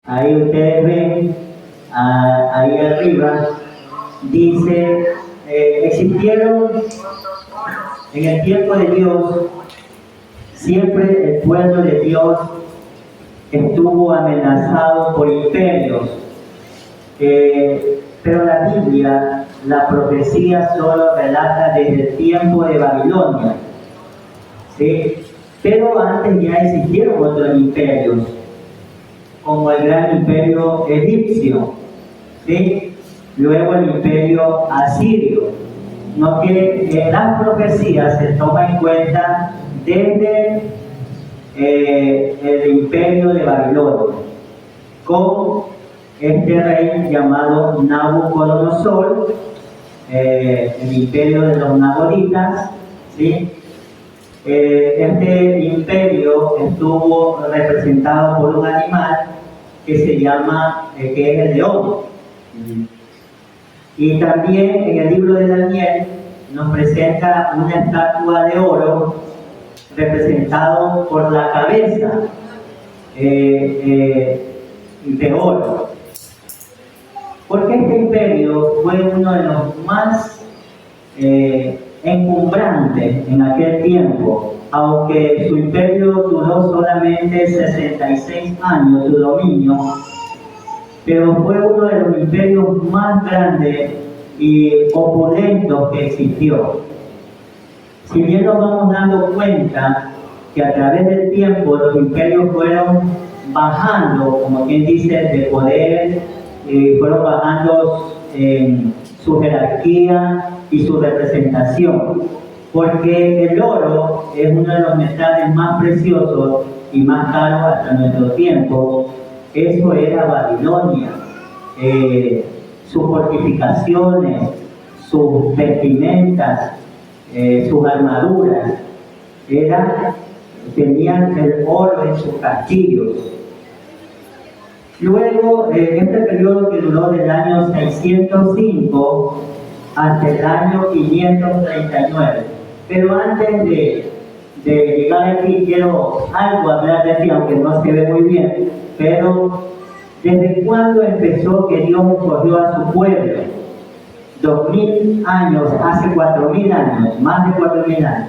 Ahí ustedes ven, ahí arriba, dice, existieron en el tiempo de Dios, siempre el pueblo de Dios estuvo amenazado por imperios, pero la Biblia, la profecía solo relata desde el tiempo de Babilonia, ¿sí? Pero antes ya existieron otros imperios, como el gran imperio egipcio, ¿sí? Luego el imperio asirio. No que en las profecías se toma en cuenta desde el imperio de Babilonia, con este rey llamado Nabucodonosor, el imperio de los nabonitas, ¿sí? Este imperio estuvo representado por un animal que se llama, que es el león. Y también en el libro de Daniel nos presenta una estatua de oro representado por la cabeza de oro. Porque este imperio fue uno de los más encumbrantes en aquel tiempo, aunque su imperio duró solamente 66 años, su dominio, pero fue uno de los imperios más grandes y opulentos que existió. Si bien nos vamos dando cuenta que a través del tiempo los imperios fueron bajando, como quien dice, de poder, fueron bajando en su jerarquía y su representación, porque el oro es uno de los metales más preciosos y más caros hasta nuestro tiempo. Eso era Babilonia, sus fortificaciones, sus vestimentas, sus armaduras, tenían el oro en sus castillos. Luego, este periodo que duró del año 605 hasta el año 539. Pero antes de llegar aquí, quiero algo hablar de ti, aunque no se ve muy bien, pero ¿desde cuándo empezó que Dios escogió a su pueblo? 2000 años, hace 4000 años, más de 4000 años.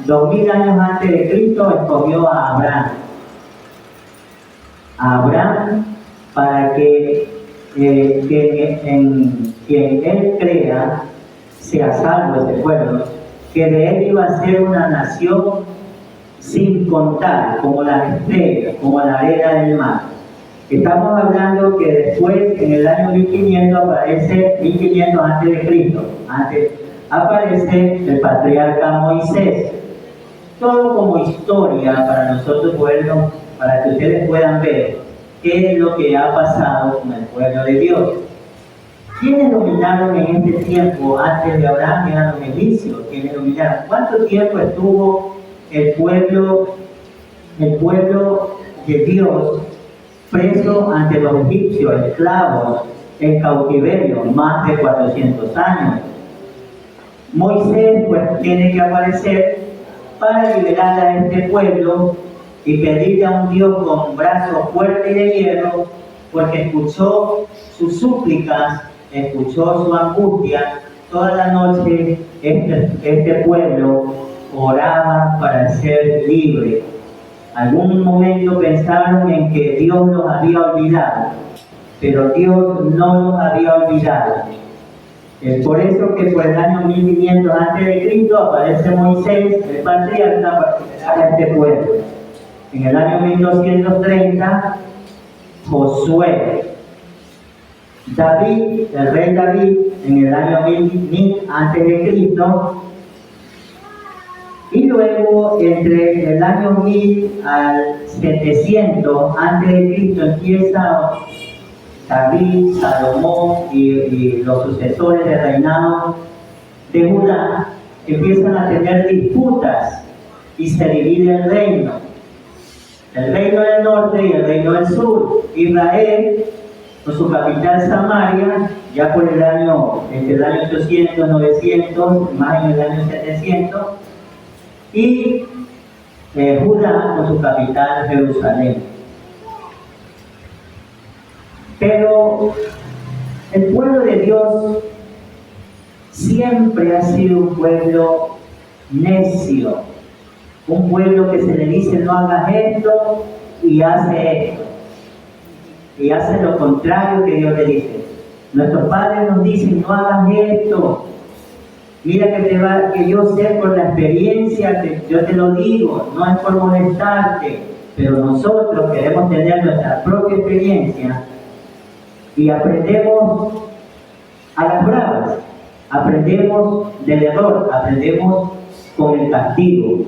2000 años antes de Cristo escogió a Abraham. A Abraham para que en quien él crea sea salvo ese pueblo, que de él iba a ser una nación sin contar, como las estrellas, como la arena del mar. Estamos hablando que después, en el año 1500, aparece 1500 antes de Cristo, aparece el patriarca Moisés. Todo como historia para nosotros podernos, para que ustedes puedan ver qué es lo que ha pasado con el pueblo de Dios. ¿Quiénes dominaron en este tiempo antes de Abraham? Eran los egipcios. ¿Quiénes dominaron? ¿Cuánto tiempo estuvo el pueblo de Dios preso ante los egipcios, esclavos, en cautiverio? Más de 400 años. Moisés pues tiene que aparecer para liberar a este pueblo y pedirle a un Dios con brazos fuertes y de hierro, porque escuchó sus súplicas, escuchó su angustia. Toda la noche este pueblo oraba para ser libre. Algún momento pensaron en que Dios los había olvidado, pero Dios no los había olvidado. Es por eso que por el año 1500 a.C. aparece Moisés, el patriarca, para liberar a este pueblo. En el año 1230, Josué. David, el rey David, en el año 1000 a.C. Y luego, entre el año 1000 al 700 a.C., empieza David, Salomón y los sucesores del reinado de Judá, empiezan a tener disputas y se divide el reino del norte y el reino del sur. Israel, con su capital Samaria, ya por el año, entre el año 800, 900, más en el año 700, y Judá con su capital Jerusalén. Pero el pueblo de Dios siempre ha sido un pueblo necio, un pueblo que se le dice no hagas esto y hace esto, y hace lo contrario que Dios le dice. Nuestros padres nos dicen no hagas esto, mira que yo sé por la experiencia, que yo te lo digo, no es por molestarte, pero nosotros queremos tener nuestra propia experiencia y aprendemos a las bravas, aprendemos del error, aprendemos con el castigo.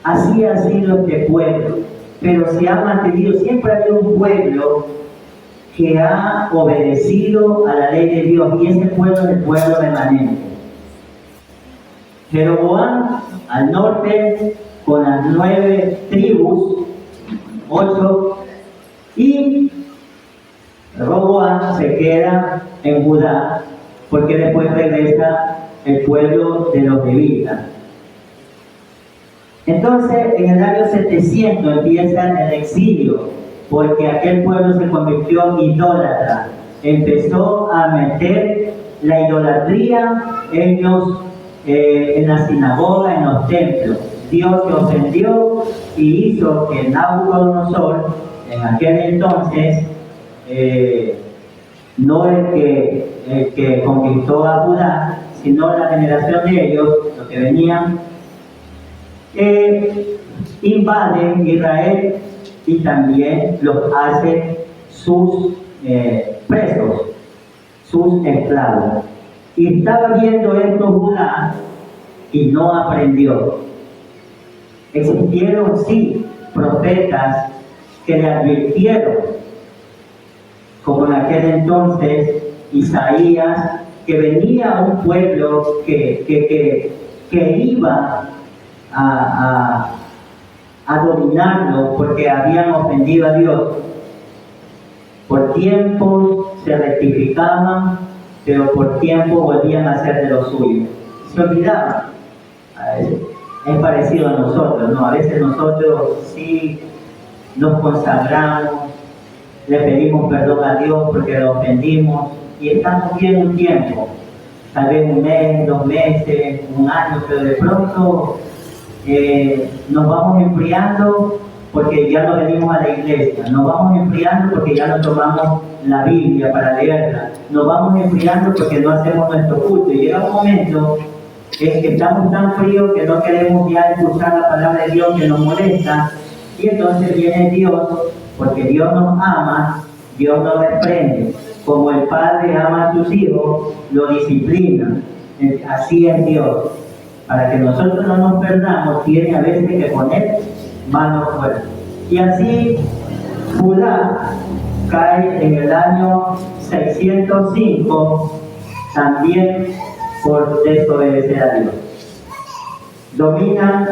Así ha sido este pueblo, pero se ha mantenido, siempre ha habido un pueblo que ha obedecido a la ley de Dios, y ese pueblo es el pueblo remanente. Jeroboam al norte con las 9 tribus, 8, y Roboam se queda en Judá, porque después regresa el pueblo de los levitas. Entonces, en el año 700 empieza el exilio, porque aquel pueblo se convirtió en idólatra. Empezó a meter la idolatría en la sinagoga, en los templos. Dios se ofendió y hizo que Nabucodonosor, en aquel entonces, no el que conquistó a Judá, sino la generación de ellos, los que venían, invaden Israel y también los hace sus presos, sus esclavos. Y estaba viendo esto Judá y no aprendió. Existieron, sí, profetas que le advirtieron, como en aquel entonces Isaías, que venía un pueblo que iba a dominarlo porque habían ofendido a Dios. Por tiempo se rectificaban, pero por tiempo volvían a hacer de lo suyo. Se olvidaban. Es parecido a nosotros, ¿no? A veces nosotros sí nos consagramos, le pedimos perdón a Dios porque lo ofendimos y estamos bien un tiempo, tal vez un mes, 2 meses, un año, pero de pronto nos vamos enfriando porque ya no venimos a la iglesia, nos vamos enfriando porque ya no tomamos la Biblia para leerla, nos vamos enfriando porque no hacemos nuestro culto, y llega un momento en que estamos tan fríos que no queremos ya escuchar la palabra de Dios, que nos molesta, y entonces viene Dios, porque Dios nos ama, Dios nos reprende, como el padre ama a sus hijos, lo disciplina. Así es Dios. Para que nosotros no nos perdamos, tiene a veces que poner manos fuertes. Y así Judá cae en el año 605, también por desobedecer a Dios. Dominan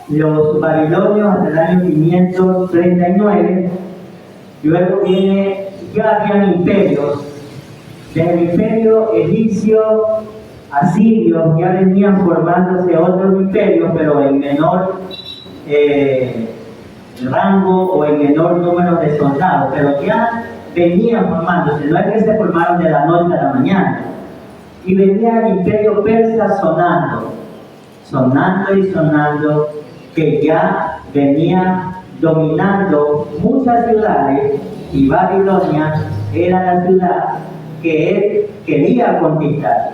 los babilonios hasta el año 539, luego ya habían imperios. Desde el imperio egipcio, asirio, ya venían formándose otros imperios, pero en menor rango o en menor número de soldados, pero ya venían formándose, no es que se formaron de la noche a la mañana. Y venía el imperio persa sonando y sonando, que ya venía dominando muchas ciudades, y Babilonia era la ciudad que él quería conquistar.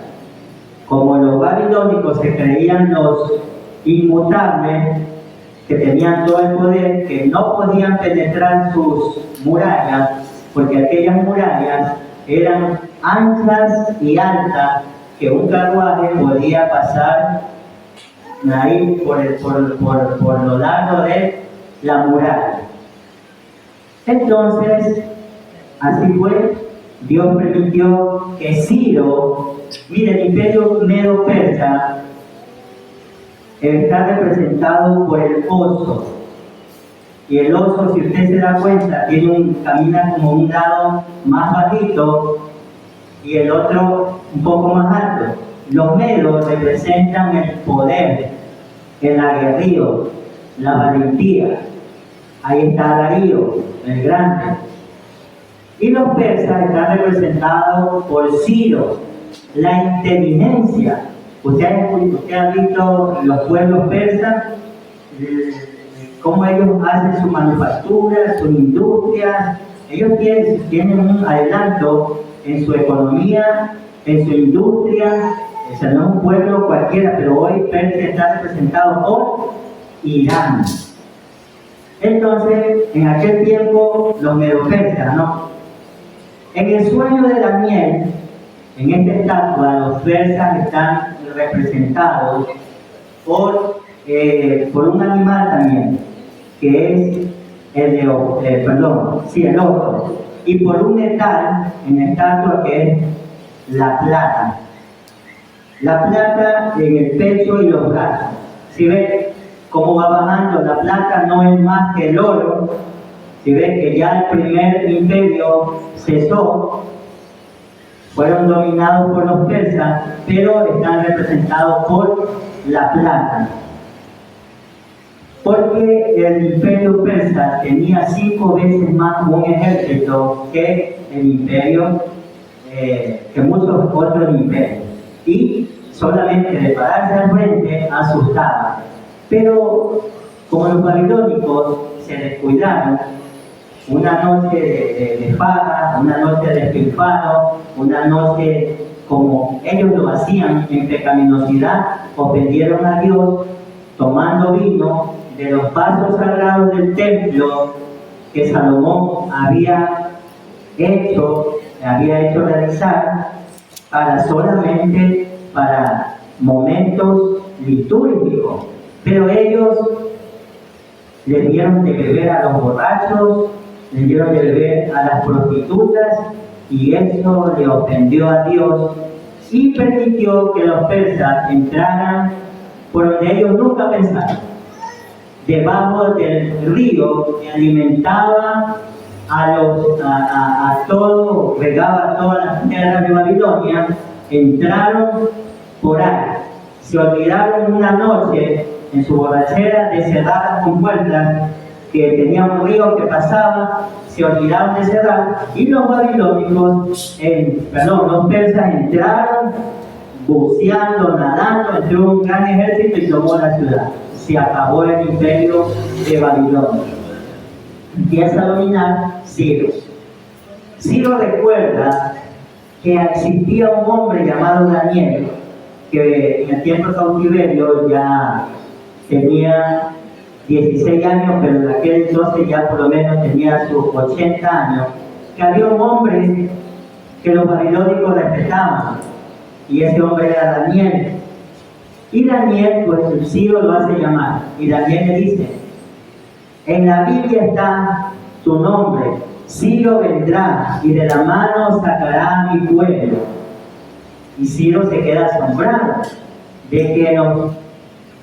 Como los babilónicos se creían los inmutables, que tenían todo el poder, que no podían penetrar sus murallas, porque aquellas murallas eran anchas y altas, que un carruaje podía pasar ahí por lo largo de la muralla. Entonces, así fue, Dios permitió que Ciro, mire, el imperio medo-persa está representado por el oso. Y el oso, si usted se da cuenta, camina como un lado más bajito y el otro un poco más alto. Los medos representan el poder, el aguerrido, la valentía. Ahí está Darío, el grande. Y los persas están representados por Ciro, la inteligencia. Ustedes han visto los pueblos persas, cómo ellos hacen su manufactura, sus industrias. Ellos tienen un adelanto en su economía, en su industria. O sea, no es un pueblo cualquiera, pero hoy Persia está representado por Irán. Entonces, en aquel tiempo, los medo-persas, ¿no? En el sueño de Daniel, en esta estatua, los persas están representados por un animal también, que es el oso, y por un metal en la estatua que es la plata. La plata en el pecho y los brazos. Si ven cómo va bajando, la plata no es más que el oro. Si ven que ya el primer imperio cesó, fueron dominados por los persas, pero están representados por la plata. Porque el imperio persa tenía 5 veces más un ejército que el imperio, que muchos otros imperios. Y solamente de pararse al frente asustaba. Pero como los babilónicos se descuidaron, una noche de farra, una noche de despilfarro, una noche como ellos lo hacían en pecaminosidad, ofendieron a Dios tomando vino de los vasos sagrados del templo que Salomón había hecho realizar solamente para momentos litúrgicos. Pero ellos le dieron de beber a los borrachos, le dieron de beber a las prostitutas, y eso le ofendió a Dios y permitió que los persas entraran por donde ellos nunca pensaron, debajo del río que alimentaba a todo, regaba todas las tierras de Babilonia. Entraron por ahí, se olvidaron una noche en su borrachera de cerrar las compuertas, que tenía un río que pasaba, se olvidaron de cerrar, y los babilónicos, los persas entraron buceando, nadando, entró un gran ejército y tomó la ciudad. Se acabó el imperio de Babilonia. Empieza a dominar Ciro. Ciro recuerda que existía un hombre llamado Daniel, que en el tiempo de cautiverio ya tenía 16 años, pero en aquel entonces ya por lo menos tenía sus 80 años, que había un hombre que los babilónicos respetaban, y ese hombre era Daniel. Y Daniel, pues Ciro lo hace llamar, y Daniel le dice: en la Biblia está tu nombre, Ciro vendrá y de la mano sacará a mi pueblo. Y Ciro se queda asombrado de que en los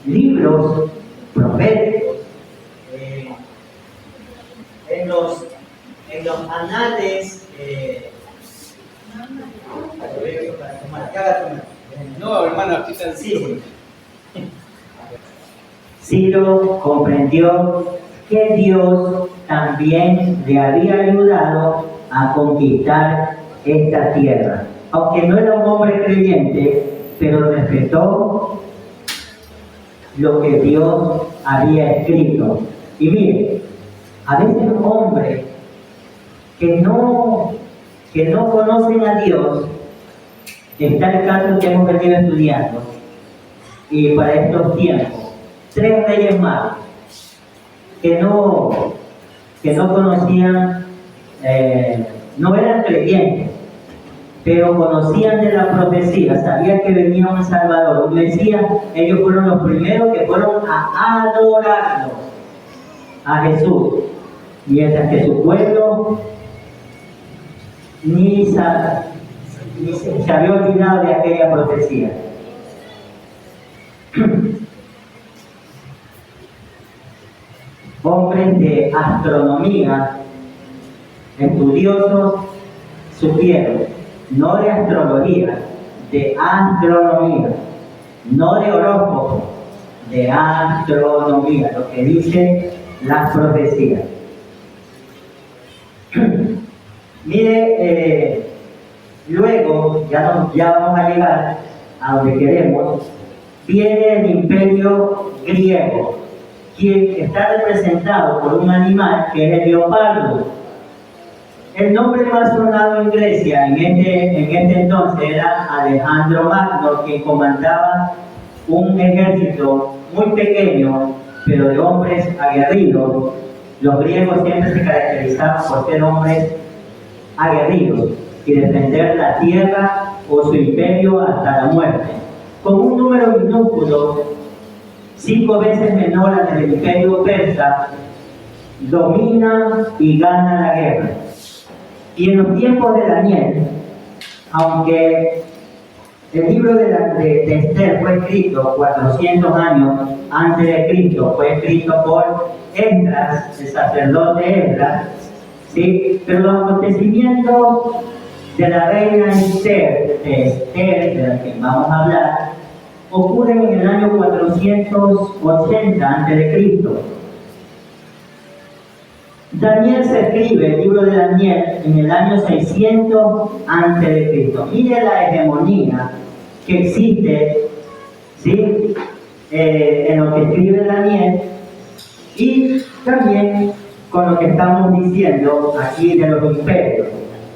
libros proféticos, en los anales, no, hermano, aquí está el sí. Ciro comprendió que Dios también le había ayudado a conquistar esta tierra. Aunque no era un hombre creyente, pero respetó lo que Dios había escrito. Y mire, a veces hombres que no conocen a Dios, está el caso que hemos venido estudiando, y para estos tiempos, 3 reyes magos que no conocían, no eran creyentes, pero conocían de la profecía, sabían que venía un Salvador, un Mesías. Ellos fueron los primeros que fueron a adorarlo a Jesús, mientras que su pueblo ni se había olvidado de aquella profecía. Hombres de astronomía, estudiosos, supieron, no de astrología, de astronomía, no de horóscopo, de astronomía, lo que dicen las profecías. Mire, luego, ya vamos a llegar a donde queremos, viene el imperio griego, quien está representado por un animal que es el leopardo. El nombre más sonado en Grecia en este entonces era Alejandro Magno, quien comandaba un ejército muy pequeño, pero de hombres aguerridos. Los griegos siempre se caracterizaban por ser hombres aguerridos y defender la tierra o su imperio hasta la muerte. Con un número minúsculo, 5 veces menor al del imperio persa, domina y gana la guerra. Y en los tiempos de Daniel, aunque el libro de Esther fue escrito 400 años antes de Cristo, fue escrito por Esdras, el sacerdote Esdras, ¿sí? Pero los acontecimientos de la reina Esther, de la que vamos a hablar, ocurren en el año 480 antes de Cristo. Daniel se escribe, el libro de Daniel, en el año 600 antes de Cristo. Mire la hegemonía que existe, ¿sí? En lo que escribe Daniel y también con lo que estamos diciendo aquí de los imperios,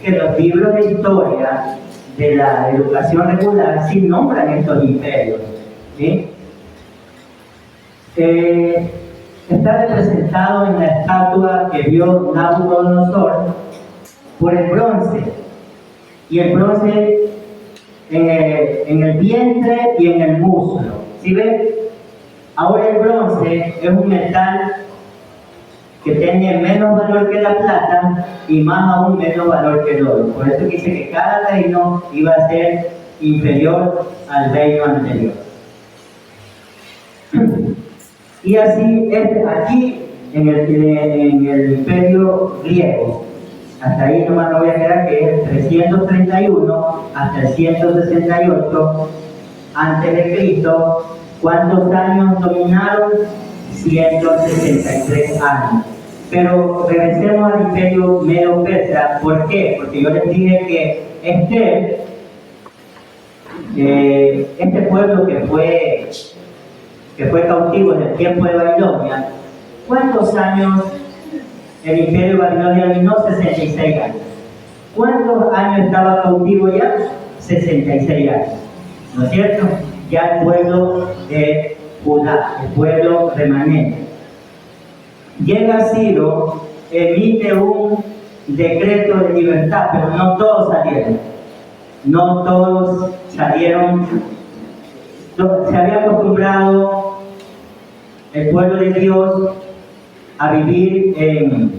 que los libros de historia de la educación regular sí nombran estos imperios, ¿sí? Está representado en la estatua que vio Nabucodonosor por el bronce, y el bronce en el vientre y en el muslo. ¿Sí ven? Ahora el bronce es un metal que tiene menos valor que la plata y más aún menos valor que el oro. Por eso dice que cada reino iba a ser inferior al reino anterior. Y así es aquí en el imperio griego. Hasta ahí nomás me voy a quedar, que es el 331 hasta el 168 antes de Cristo. ¿Cuántos años dominaron? 163 años. Pero regresemos al imperio medo-persa. ¿Por qué? Porque yo les dije que este pueblo que fue cautivo en el tiempo de Babilonia, ¿cuántos años el imperio de Babilonia dominó? 66 años. ¿Cuántos años estaba cautivo ya? 66 años. ¿No es cierto? Ya el pueblo de Judá, el pueblo remanente. Llega Ciro, emite un decreto de libertad, pero no todos salieron. No todos salieron. Se había acostumbrado el pueblo de Dios a vivir en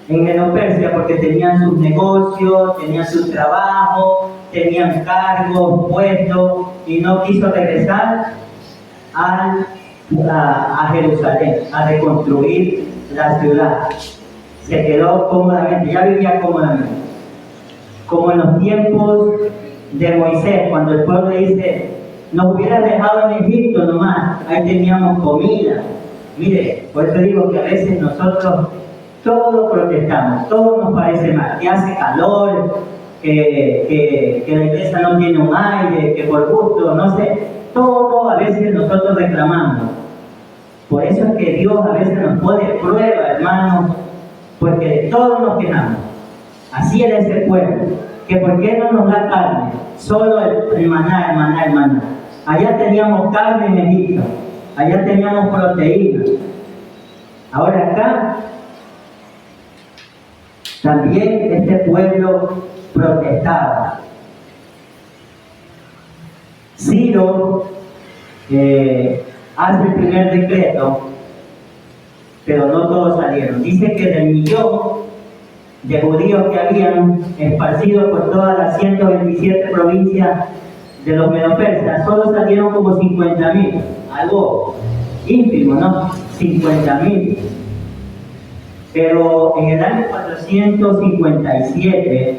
Medo-Persia porque tenían sus negocios, tenían su trabajo, tenían cargos, puestos, y no quiso regresar a Jerusalén, a reconstruir la ciudad. Se quedó cómodamente, ya vivía cómodamente. Como en los tiempos de Moisés, cuando el pueblo dice: nos hubieras dejado en Egipto nomás, ahí teníamos comida. Mire, por eso digo que a veces nosotros todos protestamos, todo nos parece mal, que hace calor, que la iglesia no tiene un aire, que por gusto, no sé, todo a veces nosotros reclamamos. Por eso es que Dios a veces nos pone prueba, hermanos, porque de todo nos quejamos. Así era ese pueblo, que por qué no nos da carne, solo el maná. Allá teníamos carne en Egipto, allá teníamos proteína. Ahora acá también este pueblo protestaba. Ciro hace el primer decreto, pero no todos salieron. Dice que del millón de judíos que habían esparcidos por todas las 127 provincias de los medo-persas, solo salieron como 50.000, algo ínfimo, ¿no? 50.000. Pero en el año 457,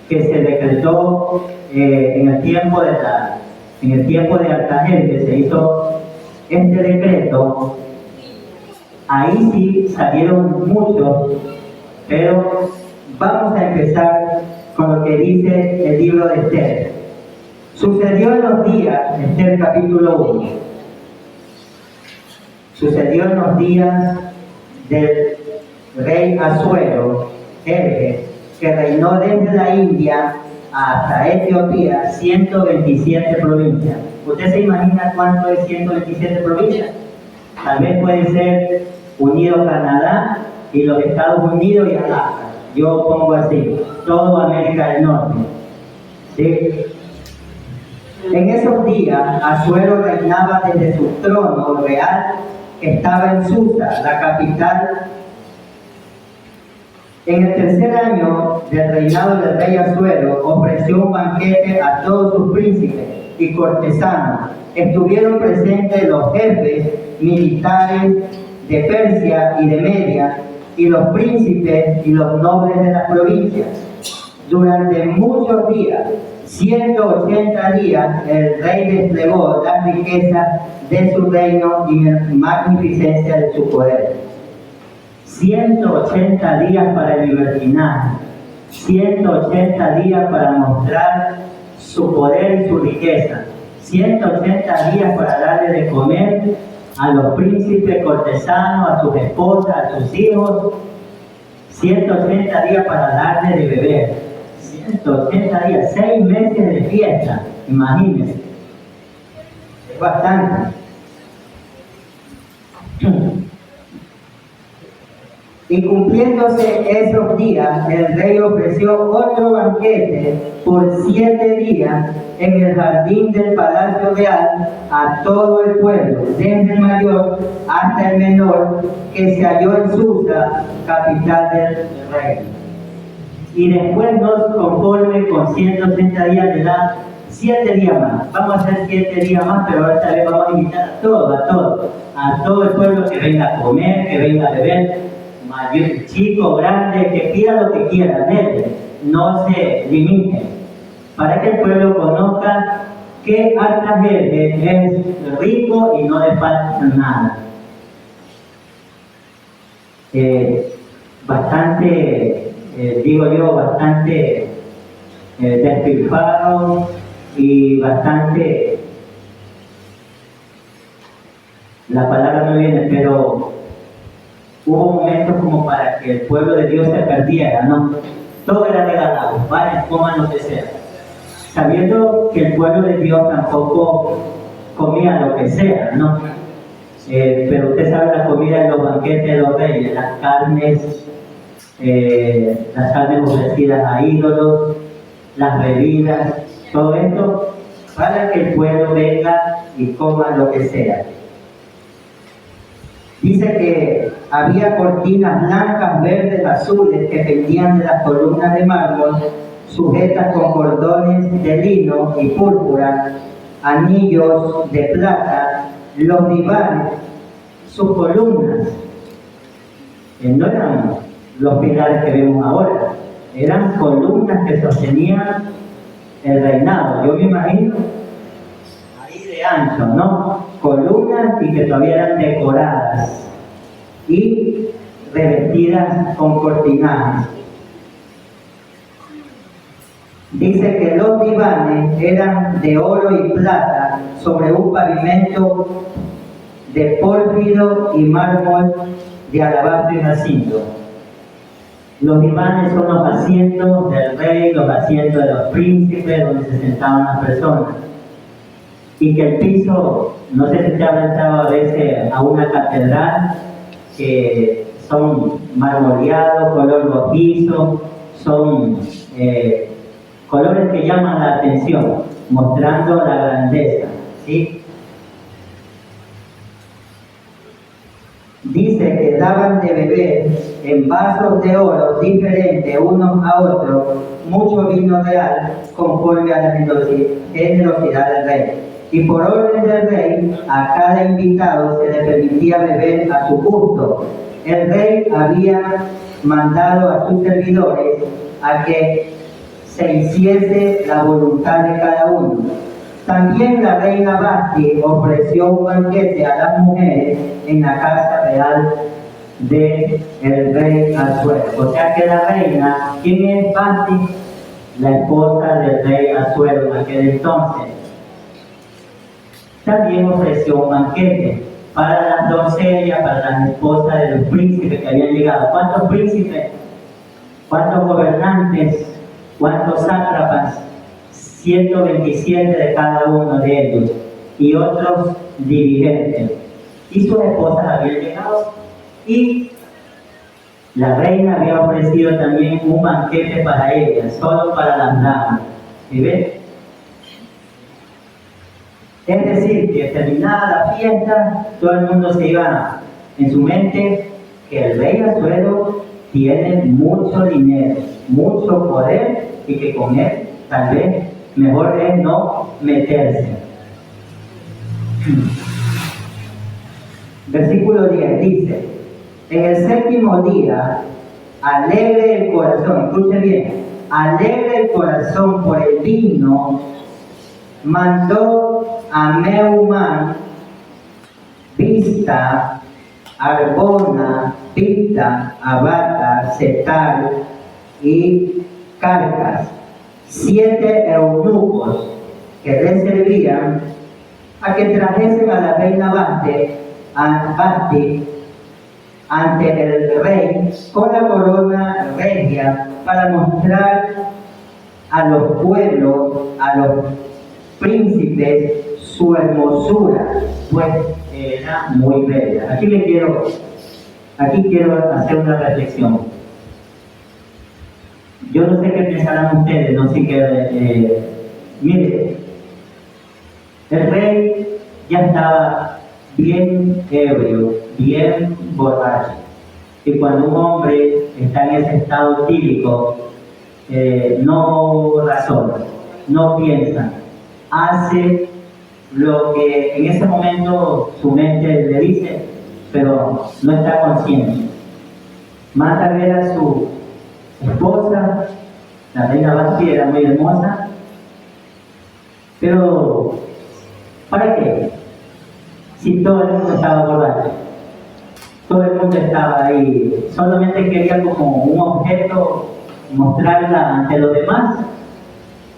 que se decretó en el tiempo de Artajerjes, se hizo este decreto. Ahí sí salieron muchos, pero Vamos a empezar con lo que dice el libro de Esther. Sucedió en los días, Esther capítulo 1, sucedió en los días del rey Asuero, Jerjes, que reinó desde la India hasta Etiopía, 127 provincias. ¿Usted se imagina cuánto es 127 provincias? Tal vez puede ser unido Canadá y los Estados Unidos y Alaska. Yo pongo así, todo América del Norte. ¿Sí? En esos días, Asuero reinaba desde su trono real, que estaba en Susa, la capital. En el tercer año del reinado del rey Asuero, ofreció un banquete a todos sus príncipes y cortesanos. Estuvieron presentes los jefes militares de Persia y de Media, y los príncipes y los nobles de las provincias. Durante muchos días, 180 días, el rey desplegó las riquezas de su reino y la magnificencia de su poder. 180 días para el libertinaje, 180 días para mostrar su poder y su riqueza, 180 días para darle de comer a los príncipes cortesanos, a sus esposas, a sus hijos, 180 días para darle de beber, 180 días, 6 meses de fiesta, imagínense, es bastante. Y cumpliéndose esos días, el rey ofreció otro banquete por 7 días en el jardín del palacio real a todo el pueblo, desde el mayor hasta el menor, que se halló en Susa, capital del reino. Y después, no conforme con 180 días, le da 7 días más. Vamos a hacer 7 días más, pero esta vez vamos a invitar a todo el pueblo que venga a comer, que venga a beber. Mayor, chico, grande, que pida lo que quiera, no se limite, para que el pueblo conozca que Artajerjes es rico y no le falta nada. Bastante, digo yo, bastante despilfarro y bastante, la palabra no viene, pero hubo momentos como para que el pueblo de Dios se perdiera, ¿no? Todo era regalado, vayan, coman lo que sea. Sabiendo que el pueblo de Dios tampoco comía lo que sea, ¿no? Pero usted sabe la comida de los banquetes de los reyes, las carnes ofrecidas a ídolos, las bebidas, todo esto para que el pueblo venga y coma lo que sea. Dice que había cortinas blancas, verdes, azules que pendían de las columnas de mármol, sujetas con cordones de lino y púrpura, anillos de plata, los divanes, sus columnas. No eran los pilares que vemos ahora, eran columnas que sostenían el reinado. Yo me imagino ahí de ancho, ¿no? Columnas y que todavía eran decoradas y revestidas con cortinajes. Dice que los divanes eran de oro y plata sobre un pavimento de pórfido y mármol de alabastro y jacinto. Los divanes son los asientos del rey, los asientos de los príncipes, donde se sentaban las personas. Y que el piso, no sé si te habrá entrado a veces a una catedral, que son marmoleados, color rojizo, son colores que llaman la atención, mostrando la grandeza, ¿sí? Dice que daban de beber en vasos de oro diferentes unos a otros mucho vino real conforme a la generosidad del rey. Y por orden del rey, a cada invitado se le permitía beber a su gusto. El rey había mandado a sus servidores a que se hiciese la voluntad de cada uno. También la reina Basti ofreció un banquete a las mujeres en la casa real del rey Asuero. O sea que la reina, ¿quién es Vasti? La esposa del rey Asuero en aquel entonces. También ofreció un banquete para las doncellas, para las esposas de los príncipes que habían llegado. ¿Cuántos príncipes? ¿Cuántos gobernantes? ¿Cuántos sátrapas? 127 de cada uno de ellos y otros dirigentes. Y sus esposas habían llegado y la reina había ofrecido también un banquete para ellas, solo para las damas. ¿Sí ven? Es decir, que terminada la fiesta, todo el mundo se iba en su mente que el rey Asuero tiene mucho dinero, mucho poder y que con él tal vez mejor es no meterse. Versículo 10 dice: en el séptimo día, alegre el corazón, escuche bien, alegre el corazón por el vino, mandó a Meumán, Bizta, Arbona, Pita, Abata, Setar y Carcas, 7 eunucos que le servían, a que trajesen a la reina Vasti ante el rey con la corona regia para mostrar a los pueblos, a los príncipes, su hermosura, pues era muy bella. Aquí quiero hacer una reflexión. Yo no sé qué pensarán ustedes, no sé qué. Mire, el rey ya estaba bien ebrio, bien borracho. Y cuando un hombre está en ese estado típico, no razona, no piensa, hace lo que en ese momento su mente le dice, pero no está consciente. Manda a ver a su esposa, la reina Vasti era muy hermosa, pero ¿para qué? Si todo el mundo estaba borracho, todo el mundo estaba ahí, solamente quería como un objeto mostrarla ante los demás,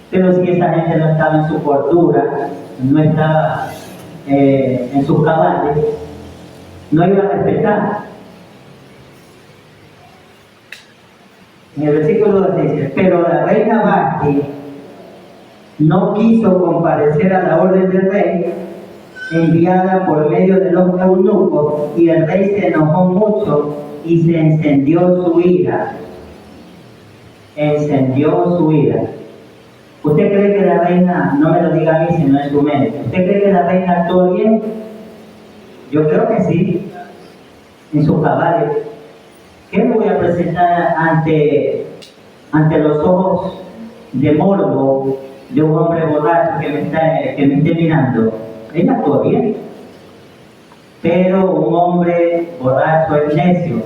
pero si esa gente no estaba en su cordura, no estaba en sus cabales, no iba a respetar. En el versículo 2 dice: pero la reina Vasti no quiso comparecer a la orden del rey enviada por medio de los eunucos, y el rey se enojó mucho y se encendió su ira. Encendió su ira. ¿Usted cree que la reina, no me lo diga a mí sino en su mente, ¿usted cree que la reina actuó bien? Yo creo que sí, en sus cabales. ¿Qué me voy a presentar ante los ojos de morbo de un hombre borracho que me esté mirando? Ella actuó bien, pero un hombre borracho es necio.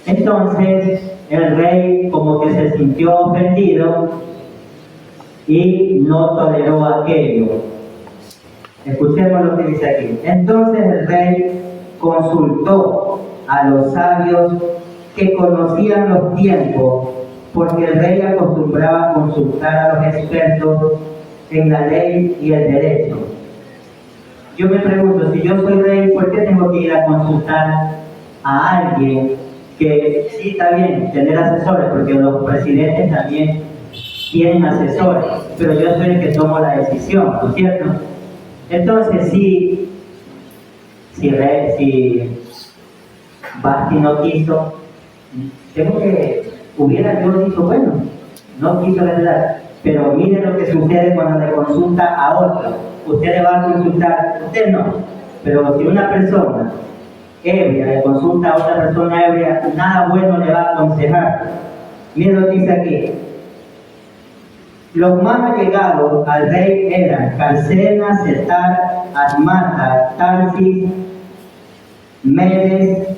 Entonces el rey como que se sintió ofendido y no toleró aquello. Escuchemos lo que dice aquí. Entonces el rey consultó a los sabios que conocían los tiempos, porque el rey acostumbraba a consultar a los expertos en la ley y el derecho. Yo me pregunto, si yo soy rey, ¿por qué tengo que ir a consultar a alguien que sí está bien tener asesores? Porque los presidentes también tienen asesores, pero yo soy el que tomo la decisión, ¿no es cierto? Entonces, si Vasti no quiso, hubiera yo dicho, bueno, no quiso verdad, pero mire lo que sucede cuando le consulta a otro. Usted le va a consultar, usted no, pero si una persona ebria le consulta a otra persona ebria, nada bueno le va a aconsejar. Mire lo que dice aquí. Los más allegados al rey eran Calcena, Setar, Asmata, Tarsis, Medes,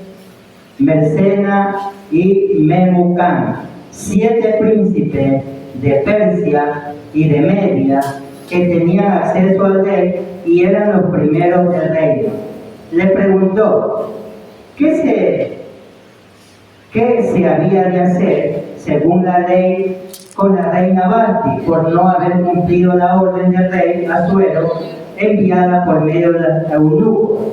Mercena y Memucán, 7 príncipes de Persia y de Media que tenían acceso al rey y eran los primeros del reino. Le preguntó: ¿qué ¿Qué se había de hacer según la ley con la reina Basti por no haber cumplido la orden del rey Asuero enviada por medio del eunuco?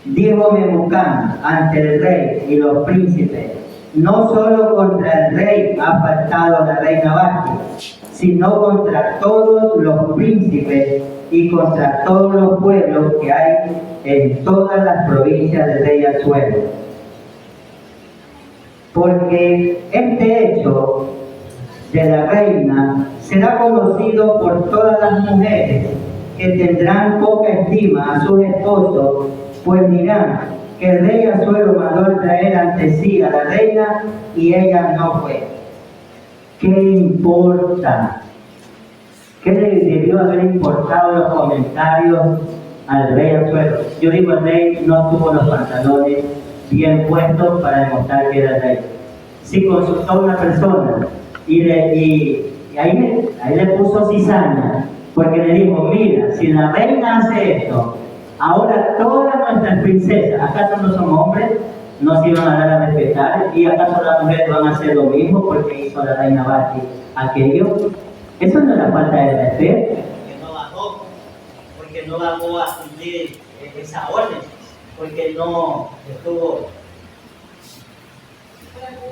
Dijo Memucán ante el rey y los príncipes: no solo contra el rey ha faltado la reina Basti, sino contra todos los príncipes y contra todos los pueblos que hay en todas las provincias del rey Asuero. Porque este hecho de la reina será conocido por todas las mujeres, que tendrán poca estima a sus esposos, pues dirán que el rey Asuero mandó traer ante sí a la reina y ella no fue. ¿Qué importa? ¿Qué le debió haber importado los comentarios al rey Asuero? Yo digo, el rey no tuvo los pantalones bien puestos para demostrar que era el rey. Si consultó a una persona y ahí le puso cizaña, porque le dijo: mira, si la reina hace esto, ahora todas nuestras princesas, ¿acaso no son hombres? ¿No se iban a dar a respetar? ¿Y acaso las mujeres van a hacer lo mismo porque hizo la reina Basti aquello? Eso no es la falta de respeto. Porque no bajó a cumplir esa orden, porque no estuvo,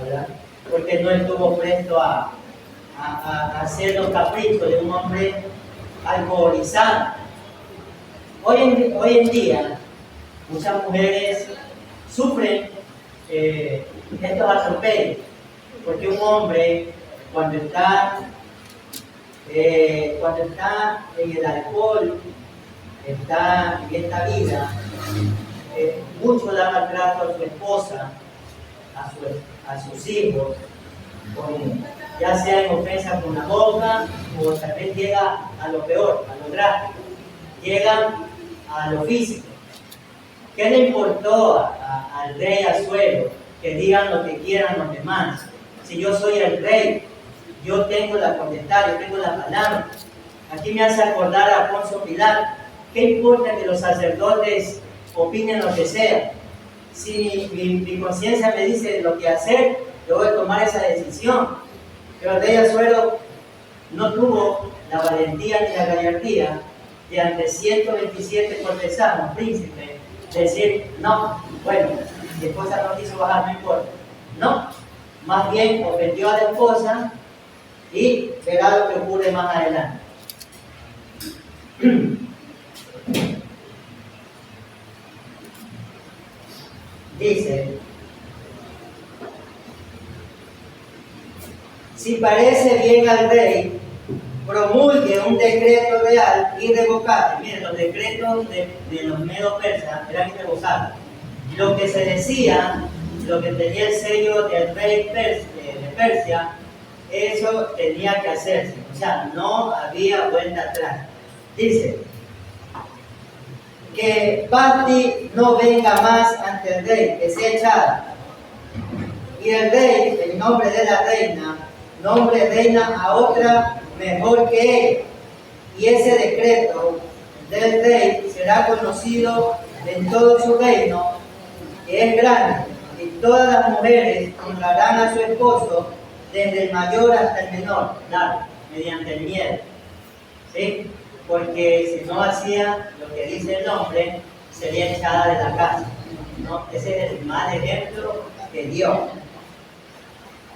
¿verdad? Porque no estuvo presto a hacer los caprichos de un hombre alcoholizado. Hoy en día, muchas mujeres sufren estos atropellos, porque un hombre, cuando está en el alcohol, está en esta vida, mucho da maltrato a su esposa, a sus hijos, ya sea en ofensa con la boca, o tal vez llega a lo peor, a lo drástico, llegan a lo físico. ¿Qué le importó al rey Asuero que digan lo que quieran los demás? Si yo soy el rey, yo tengo la potestad, yo tengo la palabra. Aquí me hace acordar a Poncio Pilato. ¿Qué importa que los sacerdotes opinen lo que sea? Si mi conciencia me dice lo que hacer, yo voy a tomar esa decisión. Pero el rey Asuero no tuvo la valentía ni la gallardía de ante 127 cortesanos, príncipes, decir: no, bueno, mi esposa no quiso bajar, no importa. No, más bien ofendió a la esposa y verá lo que ocurre más adelante. Dice: si parece bien al rey, promulgue un decreto real irrevocable. Miren, los decretos de los medos persas eran irrevocables. Lo que se decía, lo que tenía el sello del rey de Persia, eso tenía que hacerse. O sea, no había vuelta atrás. Dice: que Basti no venga más ante el rey, que sea echada. Y el rey, en nombre de la reina, nombre reina a otra mejor que ella. Y ese decreto del rey será conocido en todo su reino, que es grande, y todas las mujeres honrarán a su esposo, desde el mayor hasta el menor, claro, mediante el miedo. ¿Sí? Porque si no hacía lo que dice el hombre, sería echada de la casa, ¿no? Ese es el mal ejemplo que dio.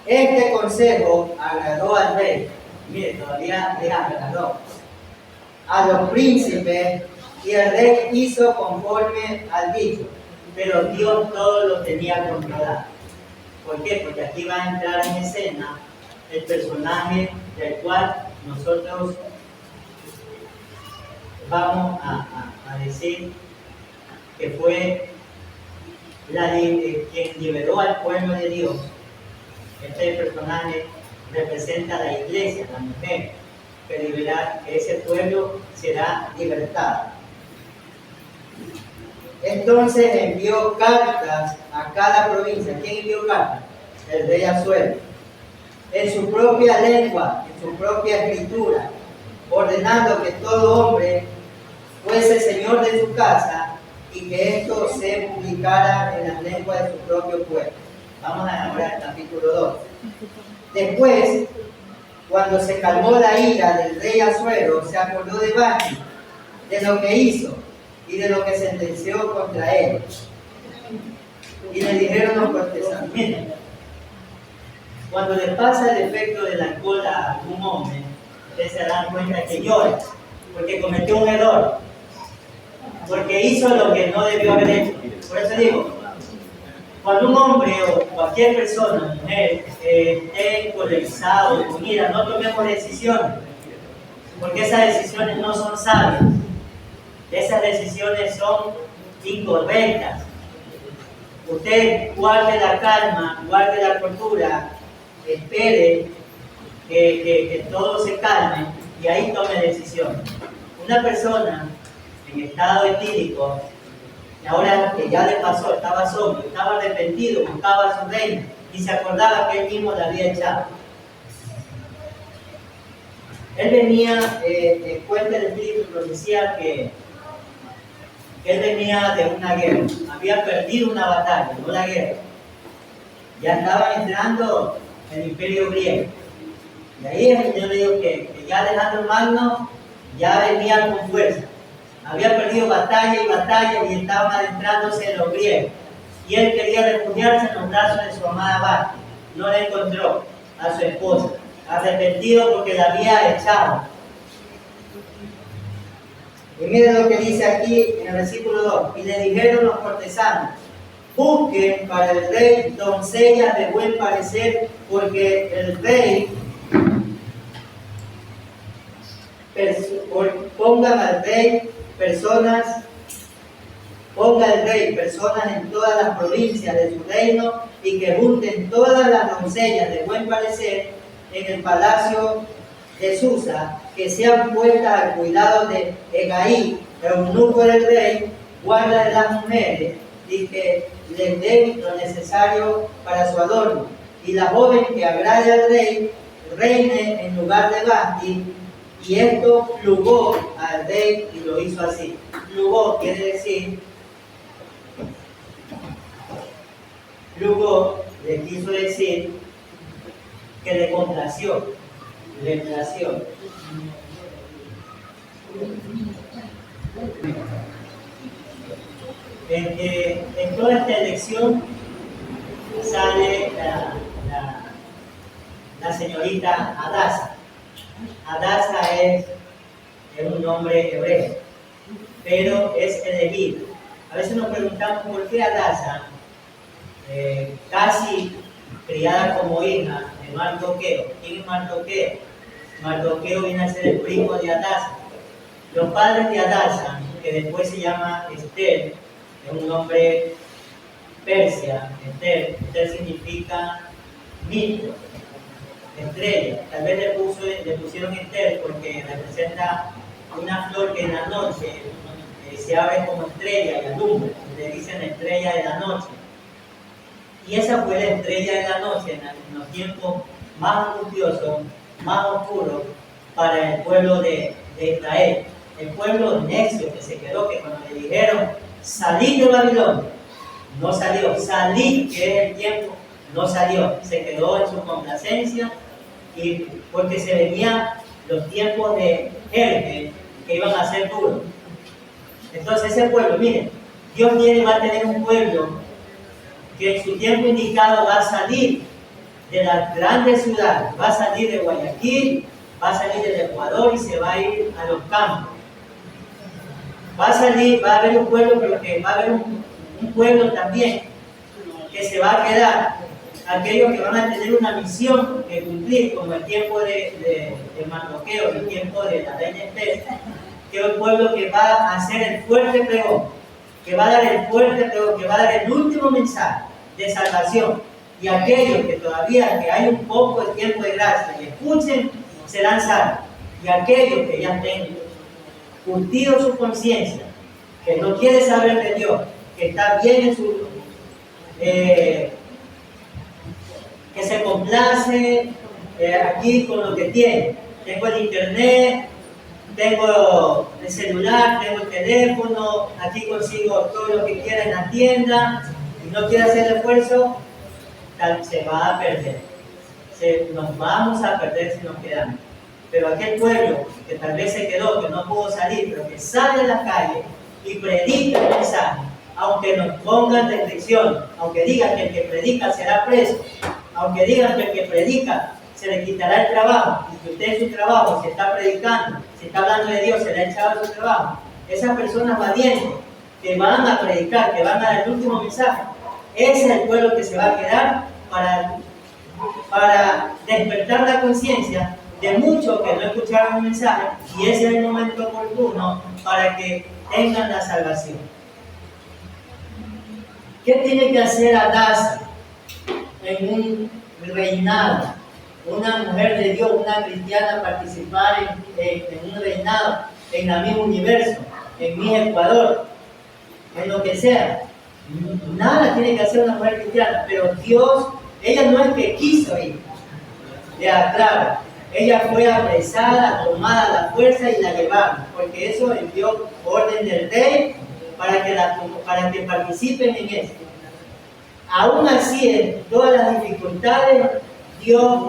Este consejo agradó al rey. Mire, todavía le agradó a los príncipes, y el rey hizo conforme al dicho, pero Dios todo lo tenía controlado. ¿Por qué? Porque aquí va a entrar en escena el personaje del cual nosotros vamos a decir que fue quien liberó al pueblo de Dios. Este personaje representa a la iglesia, la mujer, que ese pueblo será libertado. Entonces envió cartas a cada provincia. ¿Quién envió cartas? El rey Asuero. En su propia lengua, en su propia escritura, ordenando que todo hombre fuese señor de su casa y que esto se publicara en la lengua de su propio pueblo. Vamos ahora al capítulo 2. Después, cuando se calmó la ira del rey Asuero, se acordó de Vashti, de lo que hizo y de lo que sentenció contra él. Y le dijeron los cortesanos: miren, cuando le pasa el efecto del alcohol a algún hombre, ustedes se dan cuenta que llora, porque cometió un error, porque hizo lo que no debió haber hecho. Por eso digo, cuando un hombre o cualquier persona, mujer, esté colapsado con ira, no tomemos decisiones, porque esas decisiones no son sabias, esas decisiones son incorrectas. Usted guarde la calma, guarde la cordura, espere que todo se calme y ahí tome decisiones. Una persona en estado etílico, y ahora que ya le pasó, estaba sobrio, estaba arrepentido, buscaba a su reina y se acordaba que él mismo la había echado. Él venía, cuenta el Espíritu, nos decía que él venía de una guerra, había perdido una batalla, no la guerra. Ya estaba entrando el imperio griego. Y ahí es que yo le digo que ya Alejandro Magno ya venía con fuerza. Había perdido batalla y batalla y estaban adentrándose en los griegos. Y él quería refugiarse en los brazos de su amada Vashti. No le encontró a su esposa, arrepentido porque la había echado. Y miren lo que dice aquí en el versículo 2. Y le dijeron los cortesanos: busquen para el rey doncellas de buen parecer, porque el rey ponga el rey personas en todas las provincias de su reino, y que junten todas las doncellas de buen parecer en el palacio de Susa, que sean puestas al cuidado de Hegai, eunuco del rey, guarda de las mujeres, y que les den lo necesario para su adorno. Y la joven que agrade al rey reine en lugar de Vashti. Y esto plugó al rey y lo hizo así. Plugó quiere decir, plugó le quiso decir que le complació, le plació. En toda esta elección sale la señorita Adasa. Adasa es un nombre hebreo, pero es elegida. A veces nos preguntamos por qué Adasa, casi criada como hija de Mardoqueo. ¿Quién es Mardoqueo? Mardoqueo viene a ser el primo de Adasa. Los padres de Adasa, que después se llama Esther, es un nombre persia. Esther significa mito, estrella. Tal vez le pusieron Esther porque representa una flor que en la noche se abre como estrella y alumbra. Le dicen estrella de la noche. Y esa fue la estrella de la noche en los tiempos más angustiosos, más oscuros para el pueblo de Israel. El pueblo necio que se quedó, que cuando le dijeron salid de Babilonia, no salió. Salid, que es el tiempo, no salió. Se quedó en su complacencia, y porque se venían los tiempos de Jerjes que iban a ser duros. Entonces ese pueblo, miren, Dios va a tener un pueblo que en su tiempo indicado va a salir de las grandes ciudades, va a salir de Guayaquil, va a salir del Ecuador y se va a ir a los campos. Va a haber un pueblo, pero que va a haber un pueblo también que se va a quedar, aquellos que van a tener una misión que cumplir, como el tiempo de Mardoqueo, el tiempo de la reina Esther, que es un pueblo que va a hacer el fuerte pregón, que va a dar el fuerte pregón, que va a dar el último mensaje de salvación. Y aquellos que todavía, que hay un poco de tiempo de gracia, y escuchen, serán salvos. Y aquellos que ya tengan curtido su conciencia, que no quiere saber de Dios, que está bien en su... que se complace aquí con lo que tiene. Tengo el internet, tengo el celular, tengo el teléfono, aquí consigo todo lo que quiera en la tienda, y no quiere hacer el esfuerzo. se va a perder. Nos vamos a perder si nos quedamos. Pero aquel pueblo que tal vez se quedó, que no pudo salir, pero que sale a la calle y predica el mensaje, aunque nos pongan restricción, aunque digan que el que predica será preso, aunque digan que el que predica se le quitará el trabajo, y que usted en su trabajo se está predicando, se está hablando de Dios, se le ha echado su trabajo, esas personas valientes que van a predicar, que van a dar el último mensaje, ese es el pueblo que se va a quedar para despertar la conciencia de muchos que no escucharon el mensaje, y ese es el momento oportuno para que tengan la salvación. ¿Qué tiene que hacer Adasa en un reinado? Una mujer de Dios, una cristiana, participar en un reinado, en el mismo universo, en mi Ecuador, en lo que sea. Nada tiene que hacer una mujer cristiana, pero Dios, ella no es que quiso ir, de atrás. Ella fue apresada, tomada a la fuerza y la llevaron, porque eso envió orden del rey para que participen en esto. Aún así, en todas las dificultades, Dios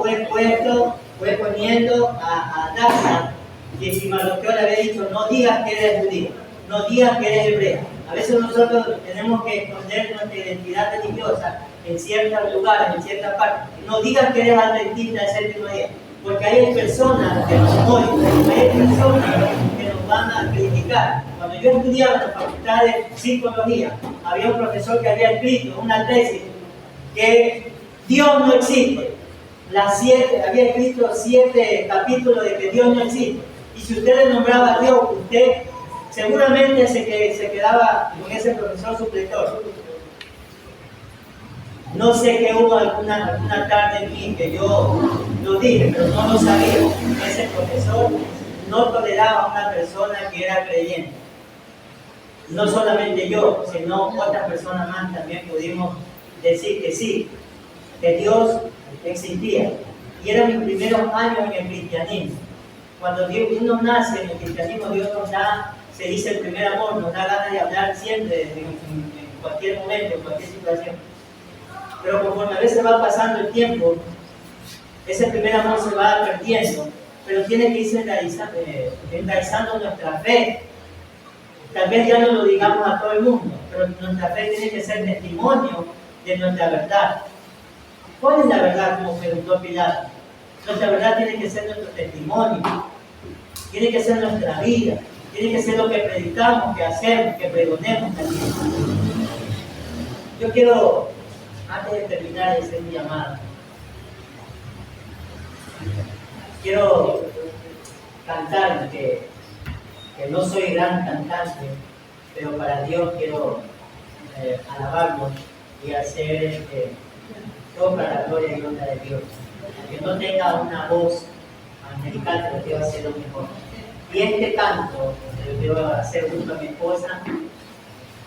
fue poniendo a Adasa, que si Mardoqueo le había dicho, no digas que eres judío, no digas que eres hebreo. A veces nosotros tenemos que esconder nuestra identidad religiosa en ciertos lugares, en ciertas partes. No digas que eres adventista del séptimo día, porque hay personas que nos odian, hay personas que nos van a criticar. Cuando yo estudiaba en la facultad de psicología, había un profesor que había escrito una tesis que Dios no existe. Había escrito 7 capítulos de que Dios no existe. Y si usted le nombraba a Dios, usted seguramente se quedaba con ese profesor supletorio. No sé qué hubo alguna tarde en mí que yo lo dije, pero no lo sabía. Ese profesor no toleraba a una persona que era creyente. No solamente yo, sino otras personas más también pudimos decir que sí, que Dios existía. Y eran mis primeros años en el cristianismo. Cuando uno nace en el cristianismo, Dios nos da, se dice el primer amor, nos da ganas de hablar siempre, en cualquier momento, en cualquier situación. Pero conforme a veces va pasando el tiempo, ese primer amor se va perdiendo, pero tiene que irse enraizando nuestra fe. Tal vez ya no lo digamos a todo el mundo, pero nuestra fe tiene que ser testimonio de nuestra verdad. ¿Cuál es la verdad, como preguntó Pilato? Nuestra verdad tiene que ser nuestro testimonio, tiene que ser nuestra vida, tiene que ser lo que predicamos, que hacemos, que pregonemos también. Yo quiero, antes de terminar, hacer un llamado. Quiero cantar, que no soy gran cantante, pero para Dios quiero alabarlo y hacer todo para la gloria y honra de Dios. Aunque no tenga una voz angelical, pero quiero hacer lo mejor. Y este canto, que lo quiero hacer junto a mi esposa,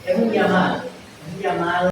es un llamado